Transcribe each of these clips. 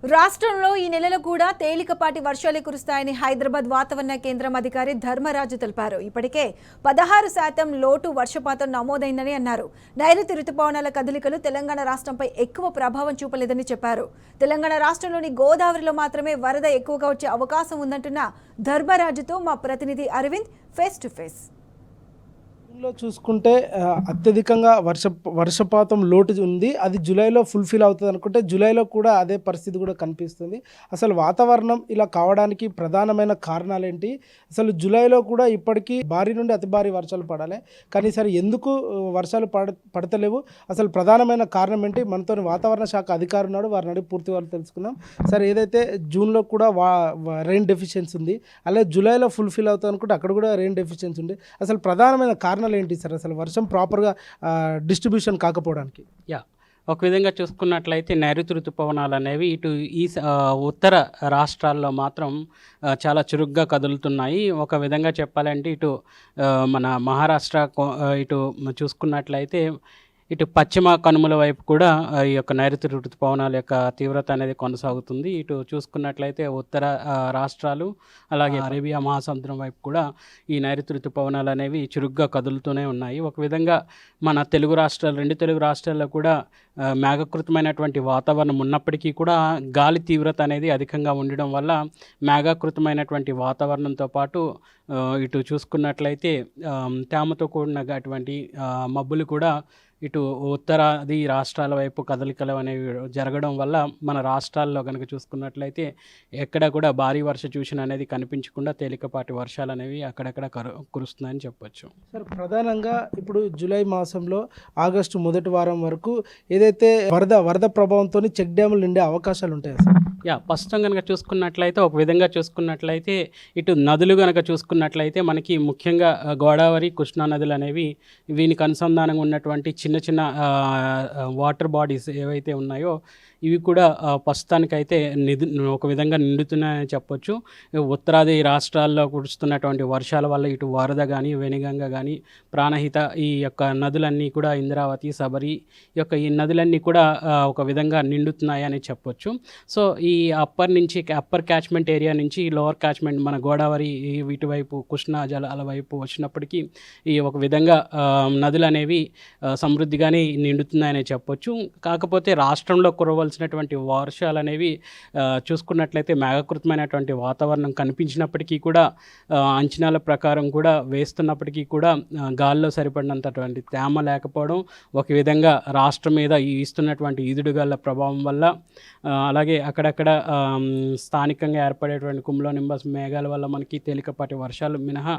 రాష్ట్రంలో ఈ నెలలో కూడా తేలికపాటి వర్షాలు కురుస్తాయని హైదరాబాద్ వాతావరణ కేంద్రం అధికారి ధర్మరాజు తెలిపారు. ఇప్పటికే 16% లోటు వర్షపాతం నమోదైందని అన్నారు. నైరుతి రుతుపవనాల కదలికలు తెలంగాణ రాష్ట్రంపై ఎక్కువ ప్రభావం చూపలేదని చెప్పారు. తెలంగాణ రాష్ట్రంలోని గోదావరిలో మాత్రమే వరద ఎక్కువగా వచ్చే అవకాశం ఉందంటున్న ధర్మరాజుతో మా ప్రతినిధి అరవింద్ ఫేస్ టు ఫేస్. లో చూసుకుంటే అత్యధికంగా వర్షపాతం లోటు ఉంది. అది జూలైలో ఫుల్ఫిల్ అవుతుంది అనుకుంటే జూలైలో కూడా అదే పరిస్థితి కూడా కనిపిస్తుంది. అసలు వాతావరణం ఇలా కావడానికి ప్రధానమైన కారణాలు ఏంటి? అసలు జూలైలో కూడా ఇప్పటికీ భారీ నుండి అతి భారీ వర్షాలు పడాలి, కానీ సరే ఎందుకు వర్షాలు పడతలేవు? అసలు ప్రధానమైన కారణం ఏంటి? మనతో వాతావరణ శాఖ అధికారి ఉన్నాడు, వారిని అడిగి పూర్తి వాళ్ళు తెలుసుకుందాం. సార్, ఏదైతే జూన్లో కూడా రెయిన్ డెఫిషియన్సీ ఉంది, అలాగే జూలైలో ఫుల్ఫిల్ అవుతుంది అనుకుంటే అక్కడ కూడా రెయిన్ డెఫిషియన్సీ ఉంది. అసలు ప్రధానమైన కారణాలు ఏంటి సార్? అసలు వర్షం ప్రాపర్గా డిస్ట్రిబ్యూషన్ కాకపోవడానికి ఒక విధంగా చూసుకున్నట్లయితే నైరుతి ఋతుపవనాలు అనేవి ఇటు ఉత్తర రాష్ట్రాల్లో మాత్రం చాలా చురుగ్గా కదులుతున్నాయి. ఒక విధంగా చెప్పాలంటే ఇటు మన మహారాష్ట్ర ఇటు చూసుకున్నట్లయితే ఇటు పశ్చిమ కనుమల వైపు కూడా ఈ యొక్క నైరుతి ఋతుపవనాల యొక్క తీవ్రత అనేది కొనసాగుతుంది. ఇటు చూసుకున్నట్లయితే ఉత్తర రాష్ట్రాలు అలాగే అరేబియా మహాసముద్రం వైపు కూడా ఈ నైరుతి ఋతుపవనాలు అనేవి చురుగ్గా కదులుతూనే ఉన్నాయి. ఒక విధంగా మన రెండు తెలుగు రాష్ట్రాల్లో కూడా మేఘకృతమైనటువంటి వాతావరణం ఉన్నప్పటికీ కూడా గాలి తీవ్రత అనేది అధికంగా ఉండడం వల్ల మేఘకృతమైనటువంటి వాతావరణంతో పాటు ఇటు చూసుకున్నట్లయితే తేమతో కూడిన అటువంటి మబ్బులు కూడా ఇటు ఉత్తరాది రాష్ట్రాల వైపు కదలికలు అనేవి జరగడం వల్ల మన రాష్ట్రాల్లో కనుక చూసుకున్నట్లయితే ఎక్కడ కూడా భారీ వర్ష సూచన అనేది కనిపించకుండా తేలికపాటి వర్షాలు అనేవి అక్కడక్కడ కురుస్తున్నాయని చెప్పొచ్చు. సార్, ప్రధానంగా ఇప్పుడు జూలై మాసంలో ఆగస్టు మొదటి వారం వరకు ఏదైతే వరద ప్రభావంతో చెక్ డ్యాములు నిండే అవకాశాలు ఉంటాయి సార్? ప్రస్తుతం కనుక చూసుకున్నట్లయితే ఒక విధంగా చూసుకున్నట్లయితే ఇటు నదులు కనుక చూసుకున్నట్లయితే మనకి ముఖ్యంగా గోదావరి, కృష్ణా నదులు అనేవి వీనికి అనుసంధానంగా ఉన్నటువంటి చిన్న చిన్న వాటర్ బాడీస్ ఏవైతే ఉన్నాయో ఇవి కూడా ప్రస్తుతానికైతే ఒక విధంగా నిండుతున్నాయని చెప్పొచ్చు. ఉత్తరాది రాష్ట్రాల్లో కురుస్తున్నటువంటి వర్షాల వల్ల ఇటు వరద కానీ, వెనుగంగ కానీ, ప్రాణహిత ఈ యొక్క నదులన్నీ కూడా, ఇంద్రావతి, శబరి ఈ నదులన్నీ కూడా ఒక విధంగా నిండుతున్నాయని చెప్పొచ్చు. సో ఈ అప్పర్ క్యాచ్మెంట్ ఏరియా నుంచి లోవర్ క్యాచ్మెంట్ మన గోదావరి ఇటువైపు కృష్ణా జలాల వైపు వచ్చినప్పటికీ ఈ ఒక విధంగా నదులు అనేవి సమృద్ధిగానే నిండుతున్నాయని చెప్పొచ్చు. కాకపోతే రాష్ట్రంలో కురవలసినటువంటి వర్షాలు అనేవి చూసుకున్నట్లయితే మేఘకృతమైనటువంటి వాతావరణం కనిపించినప్పటికీ కూడా అంచనాల ప్రకారం కూడా వేస్తున్నప్పటికీ కూడా గాల్లో సరిపడినంతటువంటి తేమ లేకపోవడం, ఒక విధంగా రాష్ట్రం మీద ఇస్తున్నటువంటి ఈదుడుగాల ప్రభావం వల్ల, అలాగే అక్కడక్కడ స్థానికంగా ఏర్పడేటువంటి కుమ్లో నింబస్ మేఘాల వల్ల మనకి తేలికపాటి వర్షాలు మినహా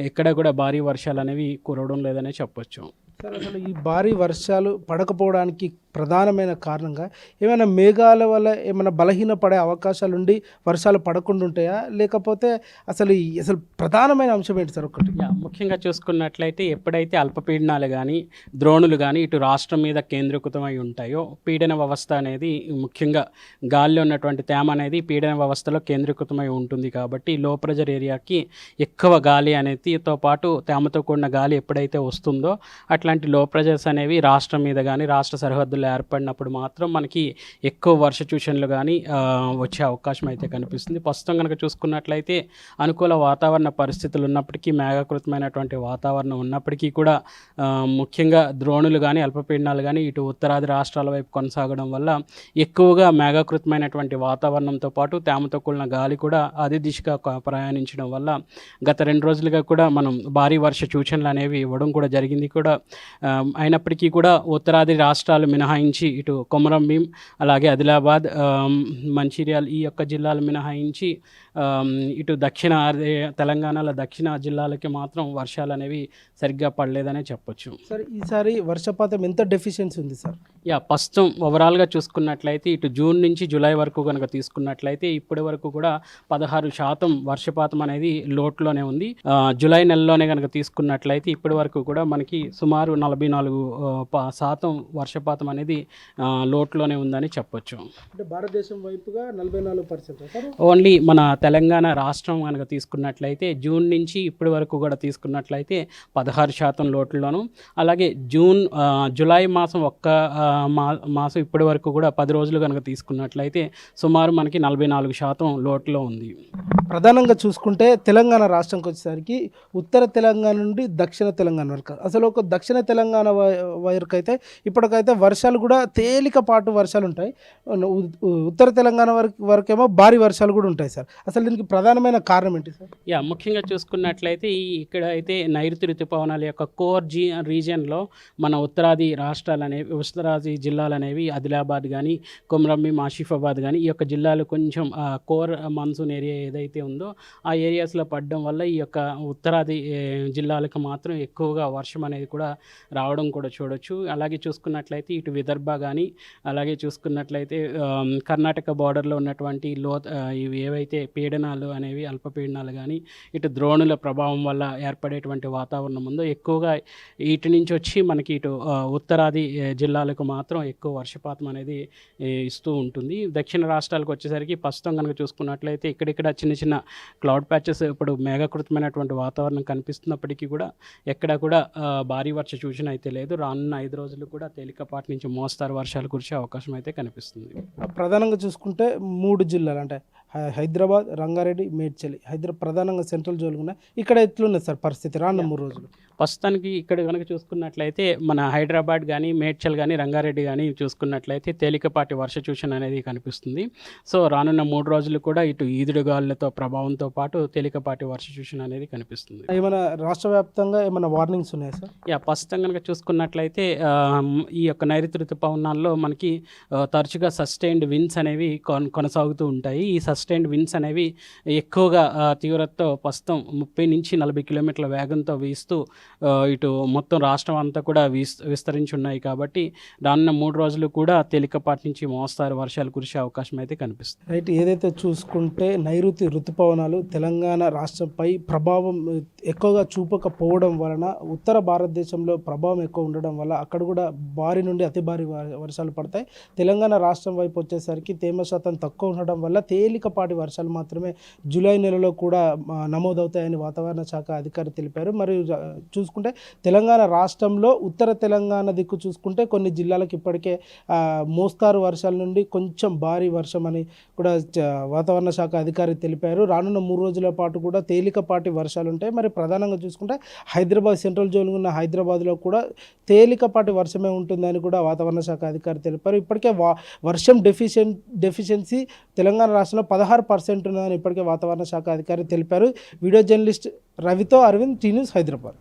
ఎక్కడ కూడా భారీ వర్షాలు అనేవి కురవడం లేదనే చెప్పొచ్చు. సార్, అసలు ఈ భారీ వర్షాలు పడకపోవడానికి ప్రధానమైన కారణంగా ఏమైనా మేఘాల వల్ల ఏమైనా బలహీనపడే అవకాశాలు ఉండి వర్షాలు పడకుండా ఉంటాయా, లేకపోతే అసలు ప్రధానమైన అంశం ఏంటి సార్? ఒకటి ముఖ్యంగా చూసుకున్నట్లయితే ఎప్పుడైతే అల్పపీడనాలు కానీ, ద్రోణులు కానీ ఇటు రాష్ట్రం మీద కేంద్రీకృతమై ఉంటాయో పీడన వ్యవస్థ అనేది, ముఖ్యంగా గాలిలో ఉన్నటువంటి తేమ అనేది పీడన వ్యవస్థలో కేంద్రీకృతమై ఉంటుంది. కాబట్టి లో ప్రెజర్ ఏరియాకి ఎక్కువ గాలి అనేదితో పాటు తేమతో కూడిన గాలి ఎప్పుడైతే వస్తుందో అట్లాంటి లో ప్రెజర్స్ అనేవి రాష్ట్రం మీద కానీ, రాష్ట్ర సరిహద్దుల్లో ఏర్పడినప్పుడు మాత్రం మనకి ఎక్కువ వర్ష సూచనలు కానీ వచ్చే అవకాశం అయితే కనిపిస్తుంది. ప్రస్తుతం కనుక చూసుకున్నట్లయితే అనుకూల వాతావరణ పరిస్థితులు ఉన్నప్పటికీ, మేఘకృతమైనటువంటి వాతావరణం ఉన్నప్పటికీ కూడా ముఖ్యంగా ద్రోణులు కానీ, అల్పపీడనాలు కానీ ఇటు ఉత్తరాది రాష్ట్రాల వైపు కొనసాగడం వల్ల ఎక్కువగా మేఘకృతమైనటువంటి వాతావరణంతో పాటు తేమతో కూడిన గాలి కూడా అదే దిశగా ప్రయాణించడం వల్ల గత 2 రోజులుగా కూడా మనం భారీ వర్ష సూచనలు అనేవి ఇవ్వడం కూడా జరిగింది కూడా. అయినప్పటికీ కూడా ఉత్తరాది రాష్ట్రాలు మినహాయించి ఇటు కొమరం భీం, అలాగే ఆదిలాబాద్, మంచిర్యాల ఈ యొక్క జిల్లాలు మినహాయించి ఇటు తెలంగాణలో దక్షిణ జిల్లాలకి మాత్రం వర్షాలు అనేవి సరిగ్గా పడలేదనే చెప్పొచ్చు. సార్, ఈసారి వర్షపాతం ఎంత డెఫిషియన్సీ ఉంది సార్? ప్రస్తుతం ఓవరాల్గా చూసుకున్నట్లయితే ఇటు జూన్ నుంచి జూలై వరకు కనుక తీసుకున్నట్లయితే ఇప్పటి వరకు కూడా 16% వర్షపాతం అనేది లోట్లోనే ఉంది. జూలై నెలలోనే కనుక తీసుకున్నట్లయితే ఇప్పటి వరకు కూడా మనకి సుమారు 44% వర్షపాతం అనేది లోట్లోనే ఉందని చెప్పొచ్చు. అంటే భారతదేశం వైపుగా 44%. ఓన్లీ మన తెలంగాణ రాష్ట్రం కనుక తీసుకున్నట్లయితే జూన్ నుంచి ఇప్పటి వరకు కూడా తీసుకున్నట్లయితే 16% లోటులోను, అలాగే జూలై మాసం మాసం ఇప్పటి వరకు కూడా 10 రోజులు కనుక తీసుకున్నట్లయితే సుమారు మనకి 44% లోటులో ఉంది. ప్రధానంగా చూసుకుంటే తెలంగాణ రాష్ట్రంకి వచ్చేసరికి ఉత్తర తెలంగాణ నుండి దక్షిణ తెలంగాణ వరకు, అసలు ఒక దక్షిణ తెలంగాణ వరకు అయితే ఇప్పటికైతే వర్షాలు కూడా తేలికపాటు వర్షాలు ఉంటాయి. ఉత్తర తెలంగాణ వరకేమో భారీ వర్షాలు కూడా ఉంటాయి సార్. అసలు దీనికి ప్రధానమైన కారణం ఏంటి సార్? ముఖ్యంగా చూసుకున్నట్లయితే ఇక్కడ అయితే నైరుతి ఋతుపవనాల యొక్క కోర్ రీజియన్లో మన ఉత్తరాది జిల్లాలు అనేవి ఆదిలాబాద్ కానీ, కొమరంభీం, ఆసిఫాబాద్ కానీ, ఈ యొక్క జిల్లాలు కొంచెం కోర్ మాన్సూన్ ఏరియా ఏదైతే ఉందో ఆ ఏరియాస్లో పడడం వల్ల ఈ యొక్క ఉత్తరాది జిల్లాలకు మాత్రం ఎక్కువగా వర్షం అనేది కూడా రావడం కూడా చూడొచ్చు. అలాగే చూసుకున్నట్లయితే ఇటు విదర్భ కానీ, అలాగే చూసుకున్నట్లయితే కర్ణాటక బార్డర్లో ఉన్నటువంటి ఇవి ఏవైతే పీడనాలు అనేవి అల్పపీడనాలు కానీ, ఇటు ద్రోణుల ప్రభావం వల్ల ఏర్పడేటువంటి వాతావరణం ఉందో ఎక్కువగా ఇటు నుంచి వచ్చి మనకి ఇటు ఉత్తరాది జిల్లాలకు మాత్రం ఎక్కువ వర్షపాతం అనేది ఇస్తూ ఉంటుంది. దక్షిణ రాష్ట్రాలకు వచ్చేసరికి ప్రస్తుతం కనుక చూసుకున్నట్లయితే ఇక్కడిక్కడ చిన్న చిన్న క్లౌడ్ ప్యాచెస్ ఇప్పుడు మేఘకృతమైనటువంటి వాతావరణం కనిపిస్తున్నప్పటికీ కూడా ఎక్కడ కూడా భారీ వర్ష సూచన అయితే లేదు. రానున్న 5 రోజులు కూడా తేలికపాటి నుంచి మోస్తారు వర్షాలు కురిసే అవకాశం అయితే కనిపిస్తుంది. ప్రధానంగా చూసుకుంటే 3 జిల్లాలు అంటే హైదరాబాద్, రంగారెడ్డి, మేడ్చల్, ప్రధానంగా సెంట్రల్ జోన్లు ఉన్నాయి. ఇక్కడ ఎట్లున్నది సార్ పరిస్థితి రానున్న 3 రోజులు? ప్రస్తుతానికి ఇక్కడ కనుక చూసుకున్నట్లయితే మన హైదరాబాద్ కానీ, మేడ్చల్ కానీ, రంగారెడ్డి కానీ చూసుకున్నట్లయితే తేలికపాటి వర్ష సూచన అనేది కనిపిస్తుంది. సో రానున్న 3 రోజులు కూడా ఇటు ఈదుడుగాలులతో ప్రభావంతో పాటు తేలికపాటి వర్ష సూచన అనేది కనిపిస్తుంది. ఏమైనా రాష్ట్ర వ్యాప్తంగా ఏమైనా వార్నింగ్స్ ఉన్నాయా సార్? ప్రస్తుతం కనుక చూసుకున్నట్లయితే ఈ యొక్క నైరుతి ఋతుపవనాల్లో మనకి తరచుగా సస్టైన్డ్ విన్స్ అనేవి కొనసాగుతూ ఉంటాయి. ఈ సస్టైన్డ్ విన్స్ అనేవి ఎక్కువగా తీవ్రతతో ప్రస్తుతం 30 నుంచి 40 కిలోమీటర్ల వేగంతో వీస్తూ ఇటు మొత్తం రాష్ట్రం అంతా కూడా విస్తరించి ఉన్నాయి. కాబట్టి రానున్న 3 రోజులు కూడా తేలికపాటి నుంచి మోస్తారు వర్షాలు కురిసే అవకాశం అయితే కనిపిస్తుంది. రైట్. ఏదైతే చూసుకుంటే నైరుతి ఋతుపవనాలు తెలంగాణ రాష్ట్రంపై ప్రభావం ఎక్కువగా చూపకపోవడం వలన, ఉత్తర భారతదేశంలో ప్రభావం ఎక్కువ ఉండడం వల్ల అక్కడ కూడా భారీ నుండి అతి భారీ వర్షాలు పడతాయి. తెలంగాణ రాష్ట్రం వైపు వచ్చేసరికి తేమ శాతం తక్కువ ఉండడం వల్ల తేలికపాటి వర్షాలు మాత్రమే జూలై నెలలో కూడా నమోదవుతాయని వాతావరణ శాఖ అధికారి తెలిపారు. మరియు చూసుకుంటే తెలంగాణ రాష్ట్రంలో ఉత్తర తెలంగాణ దిక్కు చూసుకుంటే కొన్ని జిల్లాలకు ఇప్పటికే మోస్తారు వర్షాల నుండి కొంచెం భారీ వర్షం అని కూడా వాతావరణ శాఖ అధికారి తెలిపారు. రానున్న 3 రోజుల పాటు కూడా తేలికపాటి వర్షాలు ఉంటాయి. మరి ప్రధానంగా చూసుకుంటే హైదరాబాద్ సెంట్రల్ జోన్ ఉన్న హైదరాబాద్లో కూడా తేలికపాటి వర్షమే ఉంటుందని కూడా వాతావరణ శాఖ అధికారి తెలిపారు. ఇప్పటికే వర్షం డెఫిషియన్సీ తెలంగాణ రాష్ట్రంలో 16% ఉన్నదని ఇప్పటికే వాతావరణ శాఖ అధికారి తెలిపారు. వీడియో జర్నలిస్ట్ రవితో అరవింద్, టీ న్యూస్, హైదరాబాద్.